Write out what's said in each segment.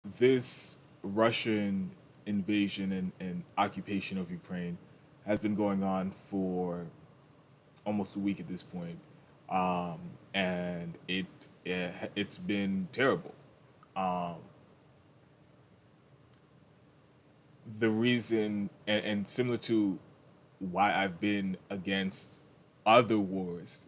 This Russian invasion and occupation of Ukraine has been going on for almost a week at this point, and it's been terrible. Um, the reason and similar to why I've been against other wars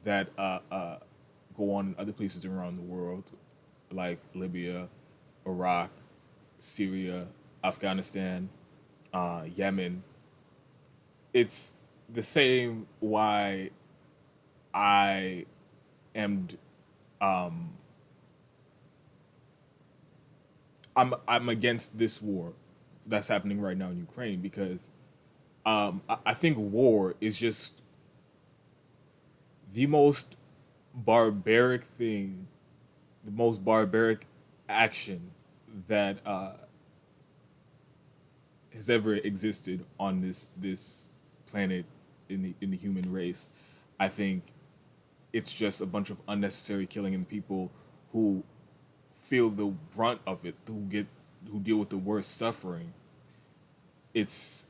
that go on in other places around the world, like Libya, Iraq, Syria, Afghanistan, Yemen. It's the same why I am I'm against this war that's happening right now in Ukraine because I think war is just the most barbaric thing, the most barbaric action that has ever existed on this planet in the human race. I think it's just a bunch of unnecessary killing and people who feel the brunt of it, who deal with the worst suffering. It's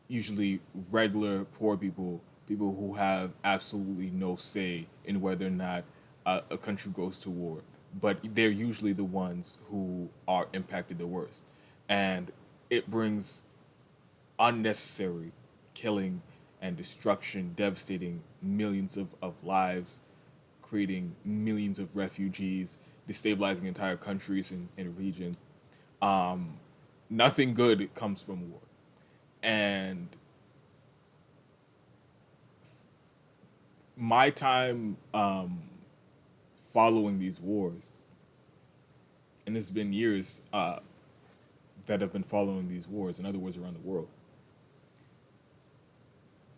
usually regular poor people, people who have absolutely no say in whether or not a country goes to war. But they're usually the ones who are impacted the worst. And it brings unnecessary killing and destruction, devastating millions of lives, creating millions of refugees, destabilizing entire countries and regions. Nothing good comes from war. And my time following these wars, and it's been years that have been following these wars, in other words, around the world.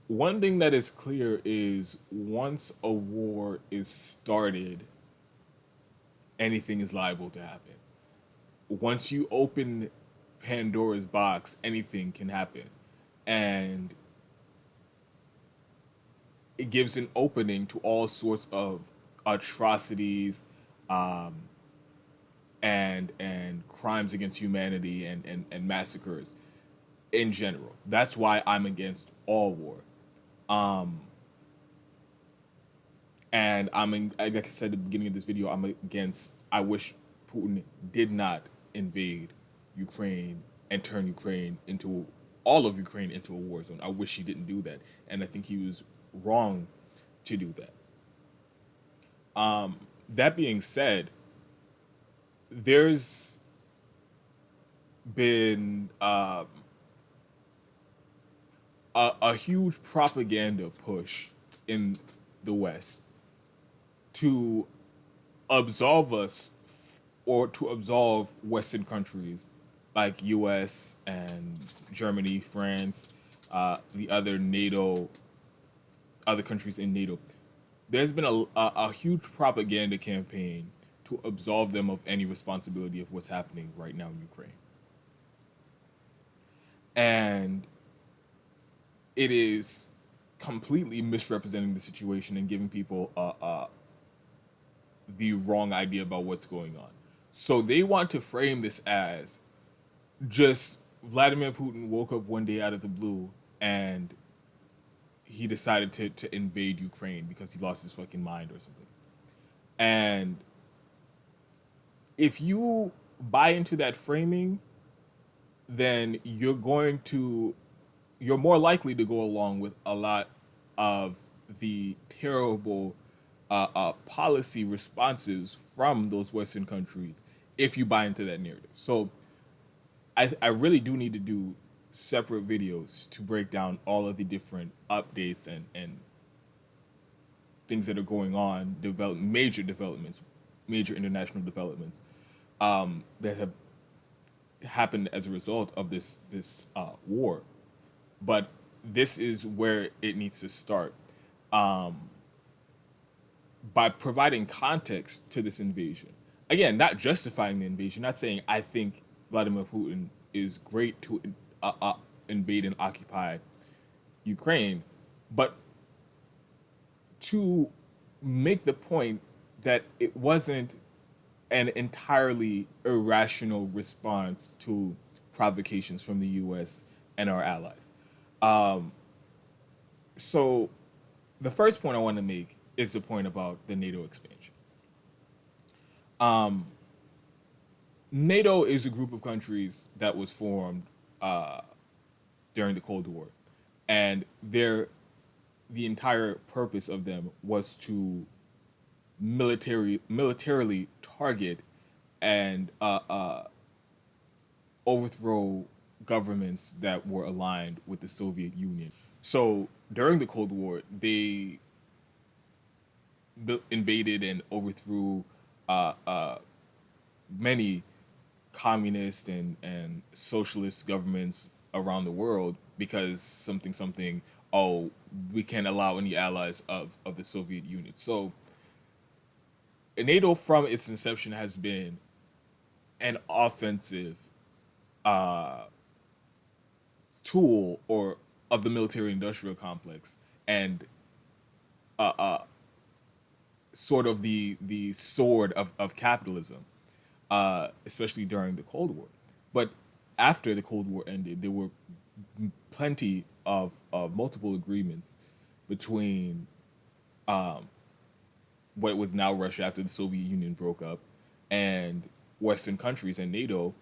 One thing that is clear is once a war is started, anything is liable to happen. Once you open Pandora's box, anything can happen. And it gives an opening to all sorts of atrocities, um, and crimes against humanity and massacres in general. That's why I'm against all war. Um, and like I said at the beginning of this video, I'm against. I wish Putin did not invade Ukraine and turn Ukraine into all of Ukraine into a war zone. I wish he didn't do that, and I think he was wrong to do that. That being said, there's been a huge propaganda push in the West to absolve us or to absolve Western countries like U.S. and Germany, France, the other NATO, other countries in NATO. There's been a huge propaganda campaign to absolve them of any responsibility of what's happening right now in Ukraine. And it is completely misrepresenting the situation and giving people the wrong idea about what's going on. So they want to frame this as just Vladimir Putin woke up one day out of the blue and he decided to invade Ukraine because he lost his fucking mind or something. And if you buy into that framing, then you're more likely to go along with a lot of the terrible policy responses from those Western countries if you buy into that narrative. So I really do need to do separate videos to break down all of the different updates and things that are going on, major developments, major international developments that have happened as a result of this war. But this is where it needs to start by providing context to this invasion. Again, not justifying the invasion, not saying I think Vladimir Putin is great to invade and occupy Ukraine, but to make the point that it wasn't an entirely irrational response to provocations from the U.S. and our allies. So, the first point I want to make is the point about the NATO expansion. NATO is a group of countries that was formed during the Cold War, and the entire purpose of them was to militarily target and overthrow governments that were aligned with the Soviet Union. So during the Cold War, they invaded and overthrew many communist and socialist governments around the world because something, oh, we can't allow any allies of the Soviet Union. So NATO from its inception has been an offensive tool or of the military industrial complex, and sort of the sword of capitalism, especially during the Cold War. But after the Cold War ended, there were plenty of multiple agreements between what was now Russia after the Soviet Union broke up and Western countries and NATO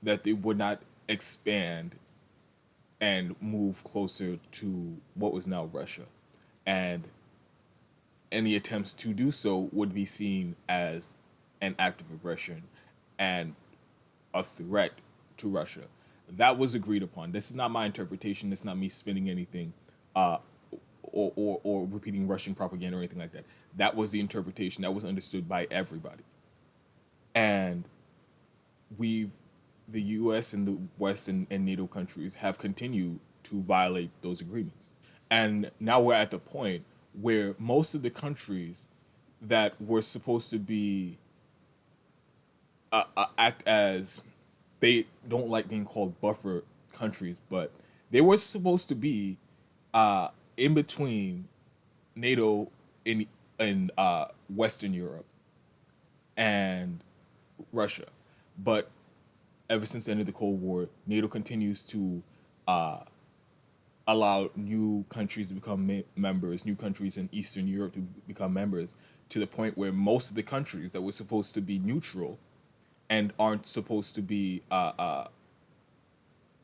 that they would not expand and move closer to what was now Russia. And any attempts to do so would be seen as an act of aggression and a threat to Russia. That was agreed upon. This is not my interpretation. This is not me spinning anything uh, or repeating Russian propaganda or anything like that. That was the interpretation. That was understood by everybody. And we've, the US and the West and NATO countries have continued to violate those agreements. And now we're at the point where most of the countries that were supposed to be act as, they don't like being called buffer countries, but they were supposed to be in between NATO in Western Europe and Russia. But ever since the end of the Cold War, NATO continues to allow new countries to become members, new countries in Eastern Europe to become members, to the point where most of the countries that were supposed to be neutral and aren't supposed to be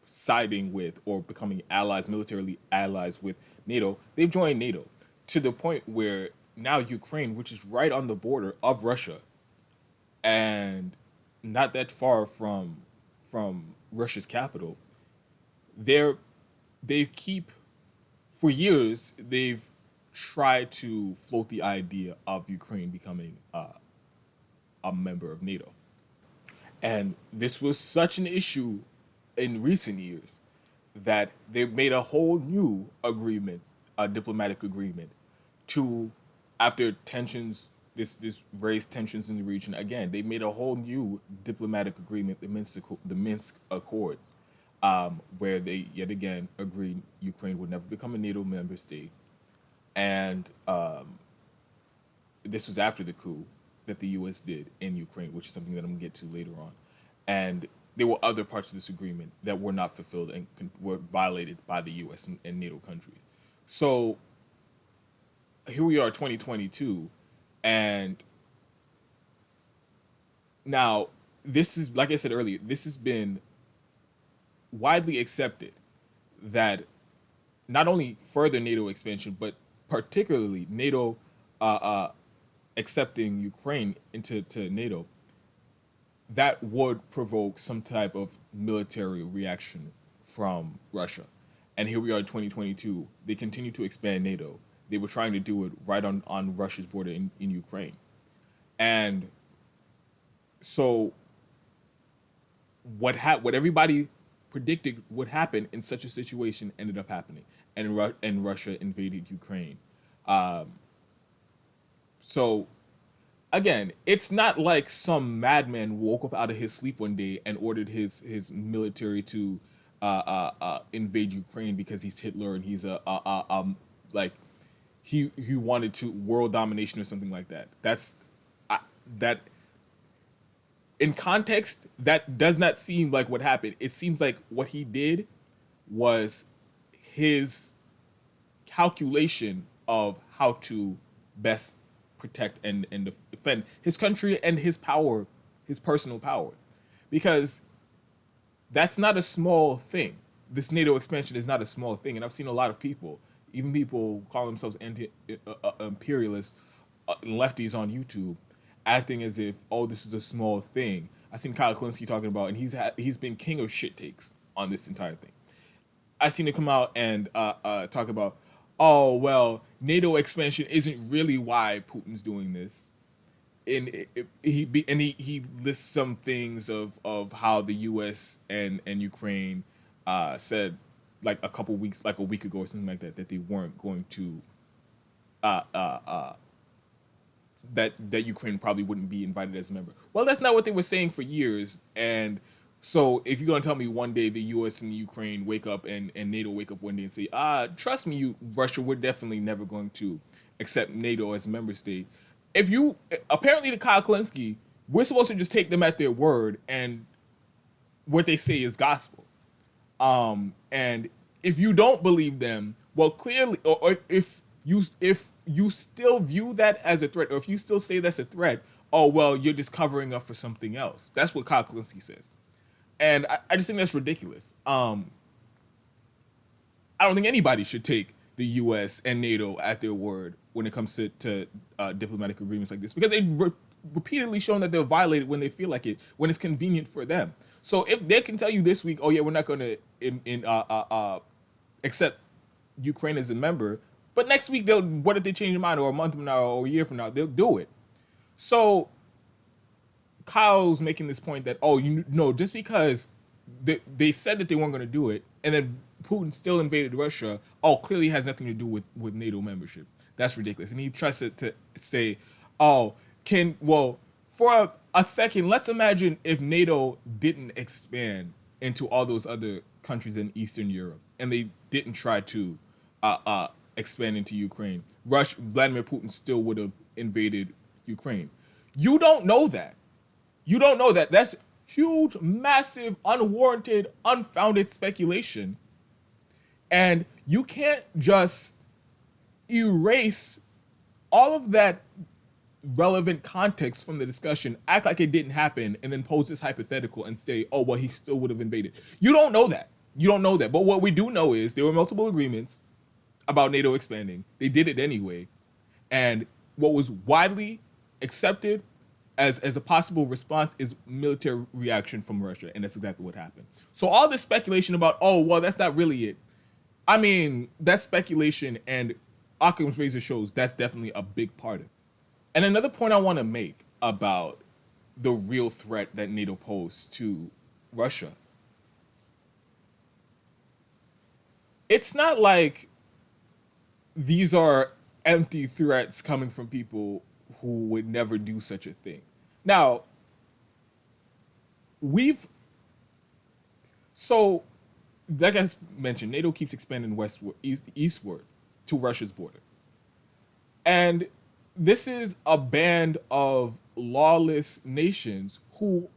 siding with or becoming allies, militarily allies with NATO, they've joined NATO, to the point where now Ukraine, which is right on the border of Russia and not that far from Russia's capital, they're they keep, for years they've tried to float the idea of Ukraine becoming a member of NATO. And this was such an issue in recent years that they made a whole new agreement, a diplomatic agreement, to, after tensions, this raised tensions in the region again. They made a whole new diplomatic agreement, the Minsk Accords, where they yet again agreed Ukraine would never become a NATO member state, and this was after the coup that the U.S. did in Ukraine, which is something that I'm gonna get to later on. And there were other parts of this agreement that were not fulfilled and were violated by the U.S. and NATO countries. So here we are, 2022, and now this is, like I said earlier, this has been widely accepted that not only further NATO expansion, but particularly NATO accepting Ukraine into NATO, that would provoke some type of military reaction from Russia. And here we are in 2022. They continue to expand NATO. They were trying to do it right on Russia's border in Ukraine. And so what everybody predicted would happen in such a situation ended up happening, and Russia invaded Ukraine. So again, it's not like some madman woke up out of his sleep one day and ordered his military to invade Ukraine because he's Hitler and he's like he wanted to world domination or something like that. That In context, that does not seem like what happened. It seems like what he did was his calculation of how to best protect and defend his country and his power, his personal power. Because that's not a small thing. This NATO expansion is not a small thing. And I've seen a lot of people, even people calling themselves imperialists, lefties on YouTube, acting as if, oh, this is a small thing. I've seen Kyle Klinsky talking about, and he's been king of shit takes on this entire thing. I seen him come out and talk about, oh well, NATO expansion isn't really why Putin's doing this, and he lists some things of how the U.S. and Ukraine said like a week ago or something like that they weren't going to that Ukraine probably wouldn't be invited as a member. Well, that's not what they were saying for years. And so if you're going to tell me one day the U.S. and the Ukraine wake up and NATO wake up one day and say, trust me, Russia, we're definitely never going to accept NATO as a member state. Apparently to Kyle Klinsky, we're supposed to just take them at their word and what they say is gospel. And if you don't believe them, well, clearly, or if you still view that as a threat, or if you still say that's a threat, oh well, you're just covering up for something else. That's what Kyle Klinsky says, and I just think that's ridiculous. I don't think anybody should take the U.S. and NATO at their word when it comes to diplomatic agreements like this, because they've repeatedly shown that they'll violate it when they feel like it, when it's convenient for them. So if they can tell you this week, oh yeah, we're not going to accept Ukraine as a member, but next week what if they change their mind, or a month from now, or a year from now, they'll do it. So Kyle's making this point that, just because they said that they weren't going to do it, and then Putin still invaded Russia, clearly has nothing to do with NATO membership. That's ridiculous. And he tries to say, for a second, let's imagine if NATO didn't expand into all those other countries in Eastern Europe, and they didn't try to expand into Ukraine. Vladimir Putin still would have invaded Ukraine. You don't know that. You don't know that. That's huge, massive, unwarranted, unfounded speculation. And you can't just erase all of that relevant context from the discussion, act like it didn't happen, and then pose this hypothetical and say, oh, well, he still would have invaded. You don't know that. You don't know that. But what we do know is there were multiple agreements about NATO expanding. They did it anyway. And what was widely accepted as a possible response is military reaction from Russia. And that's exactly what happened. So all this speculation about, oh, well, that's not really it. I mean, that's speculation, and Occam's razor shows that's definitely a big part of it. And another point I want to make about the real threat that NATO posed to Russia. It's not like these are empty threats coming from people who would never do such a thing. Now, like I mentioned, NATO keeps expanding eastward to Russia's border. And this is a band of lawless nations who,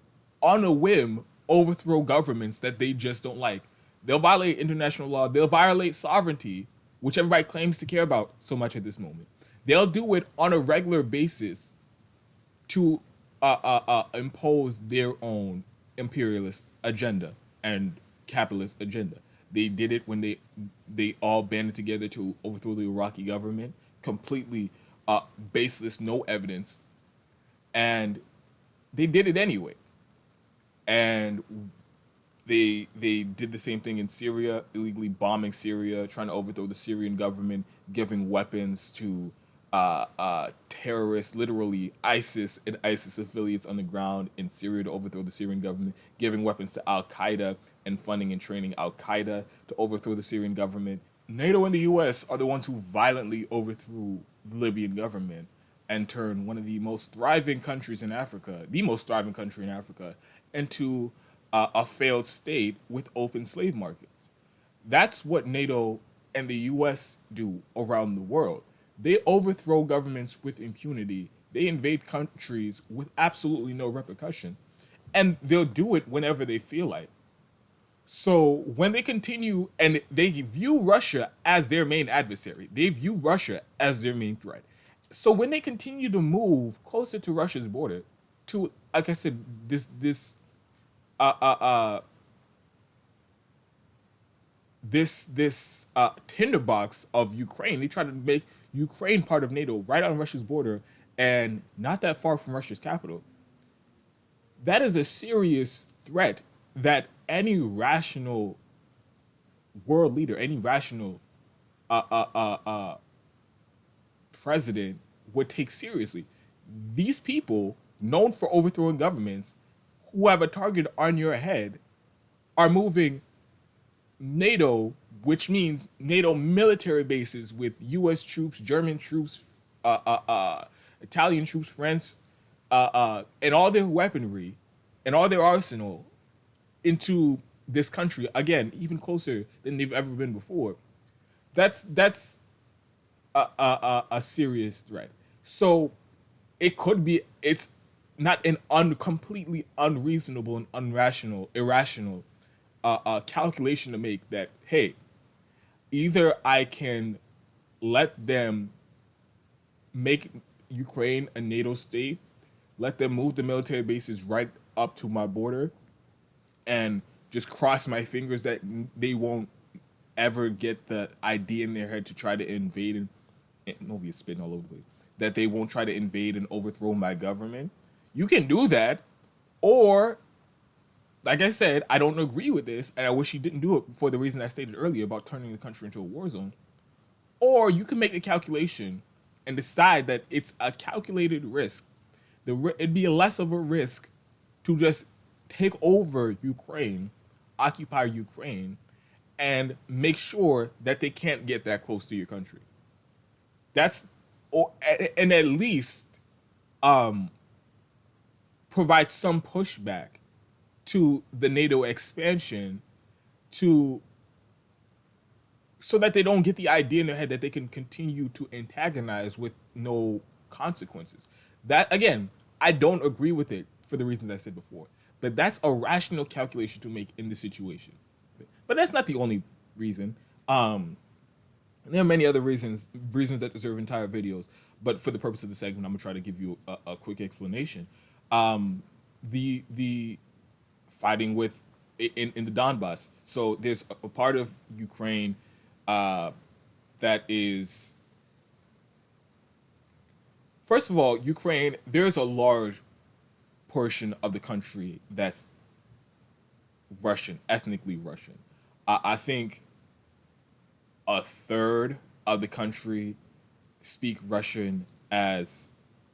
on a whim, overthrow governments that they just don't like. They'll violate international law. They'll violate sovereignty, which everybody claims to care about so much at this moment. They'll do it on a regular basis to impose their own imperialist agenda and capitalist agenda. They did it when they all banded together to overthrow the Iraqi government, completely baseless, no evidence, and they did it anyway. And they did the same thing in Syria, illegally bombing Syria, trying to overthrow the Syrian government, giving weapons to terrorists, literally ISIS and ISIS affiliates on the ground in Syria to overthrow the Syrian government, giving weapons to Al-Qaeda and funding and training Al-Qaeda to overthrow the Syrian government. NATO and the US are the ones who violently overthrew the Libyan government and turned one of the most thriving countries in Africa, the most thriving country in Africa, into a failed state with open slave markets. That's what NATO and the US do around the world. They overthrow governments with impunity. They invade countries with absolutely no repercussion. and they'll do it whenever they feel like. So when they continue and they view Russia as their main adversary, they view Russia as their main threat. So when they continue to move closer to Russia's border, to like I said, this uh uh uh tinderbox of Ukraine, they try to make Ukraine part of NATO, right on Russia's border, and not that far from Russia's capital. That is a serious threat that any rational world leader, any rational uh, uh, uh, uh, president would take seriously. These people, known for overthrowing governments, who have a target on your head, are moving NATO, which means NATO military bases with U.S. troops, German troops, Italian troops, French, and all their weaponry and all their arsenal into this country again, even closer than they've ever been before. That's a serious threat. So it could be it's not an completely unreasonable and irrational calculation to make that hey, either I can let them make Ukraine a NATO state, let them move the military bases right up to my border, and just cross my fingers that they won't ever get the idea in their head to try to invade and Novia spitting all over the place, that they won't try to invade and overthrow my government. You can do that, or like I said, I don't agree with this, and I wish he didn't do it for the reason I stated earlier about turning the country into a war zone. Or you can make a calculation and decide that it's a calculated risk. It'd be less of a risk to just take over Ukraine, occupy Ukraine, and make sure that they can't get that close to your country. That's and at least um, provide some pushback to the NATO expansion to so that they don't get the idea in their head that they can continue to antagonize with no consequences. That again, I don't agree with it for the reasons I said before. But that's a rational calculation to make in this situation. But that's not the only reason. There are many other reasons that deserve entire videos. But for the purpose of the segment, I'm gonna try to give you a quick explanation. The fighting with in the Donbas. So there's a part of Ukraine that is, first of all, Ukraine. There's a large portion of the country that's Russian, ethnically Russian. I think a third of the country speak Russian as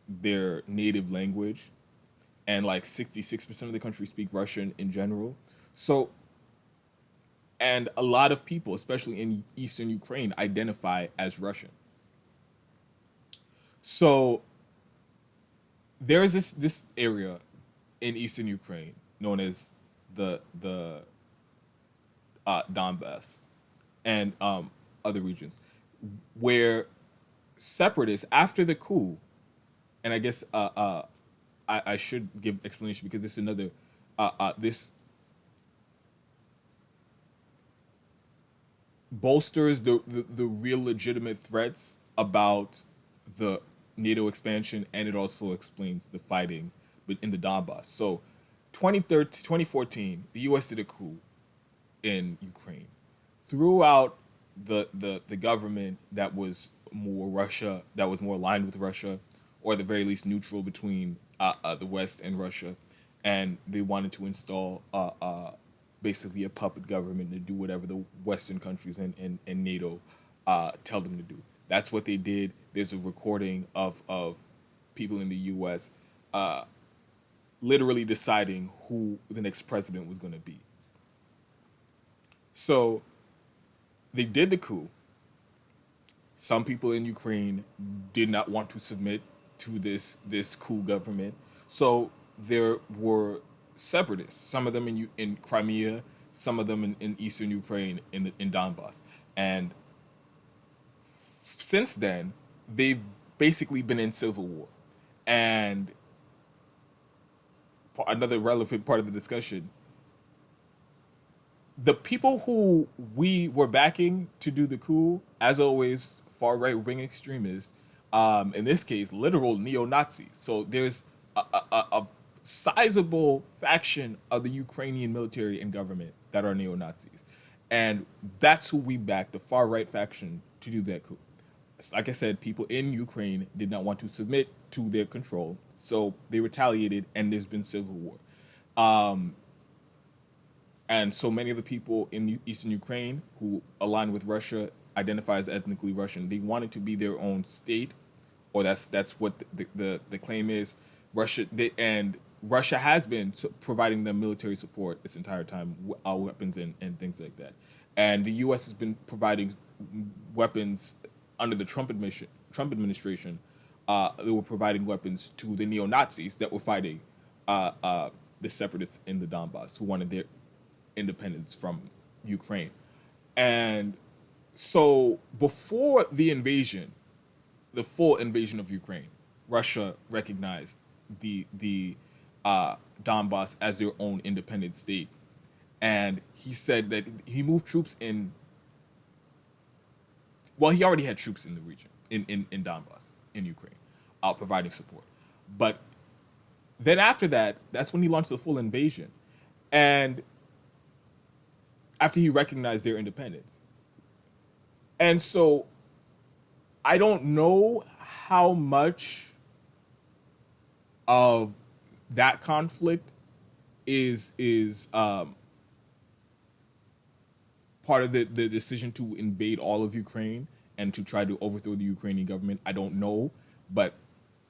their native language, and like 66% of the country speak Russian in general. So, and a lot of people, especially in eastern Ukraine, identify as Russian. So there's this area in eastern Ukraine known as the Donbas and other regions where separatists after the coup, and I guess I should give explanation because this is another this bolsters the real legitimate threats about the NATO expansion, and it also explains the fighting in the Donbas. So 2014, the U.S. did a coup in Ukraine. Throughout the government that was more Russia, that was more aligned with Russia, or at the very least neutral between the West and Russia, and they wanted to install basically a puppet government to do whatever the Western countries and NATO tell them to do. That's what they did. There's a recording of people in the U.S. Literally deciding who the next president was going to be. So they did the coup. Some people in Ukraine did not want to submit to this coup government. So there were separatists, some of them in Crimea, some of them in eastern Ukraine, in Donbas. And since then, they've basically been in civil war. And another relevant part of the discussion, the people who we were backing to do the coup, as always, far right wing extremists, in this case, literal neo Nazis. So there's a sizable faction of the Ukrainian military and government that are neo Nazis. And that's who we backed, the far right faction, to do that coup. Like I said, people in Ukraine did not want to submit to their control, so they retaliated, and there's been civil war. And so many of the people in eastern Ukraine who align with Russia identify as ethnically Russian. They wanted to be their own state, or that's what the claim is. And Russia has been providing them military support this entire time, weapons and things like that. And the U.S. has been providing weapons under the Trump administration. They were providing weapons to the neo Nazis that were fighting the separatists in the Donbas who wanted their independence from Ukraine. And so before the invasion, the full invasion of Ukraine, Russia recognized the Donbas as their own independent state, and he said that he moved troops in. Well, he already had troops in the region in Donbas in Ukraine, providing support. But then after that, that's when he launched the full invasion, and after he recognized their independence. And so I don't know how much of that conflict is part of the decision to invade all of Ukraine and to try to overthrow the Ukrainian government. I don't know, but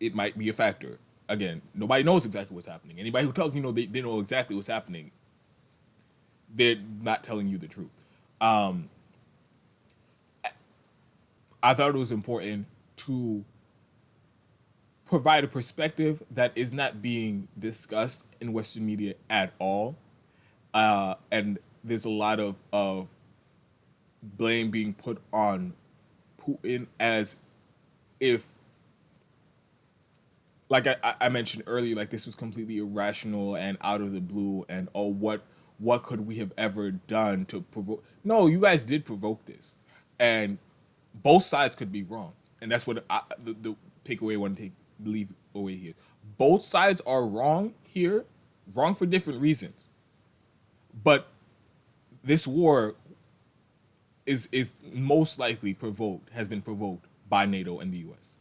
it might be a factor. Again, nobody knows exactly what's happening. Anybody who tells you they know exactly what's happening, they're not telling you the truth. I thought it was important to provide a perspective that is not being discussed in Western media at all. And there's a lot of blame being put on Putin as if, like I mentioned earlier, like this was completely irrational and out of the blue, and oh, what could we have ever done to provoke? No, you guys did provoke this, and both sides could be wrong, and that's what the takeaway I want to leave away here. Both sides are wrong here, wrong for different reasons, but this war is most likely has been provoked by NATO and the U.S.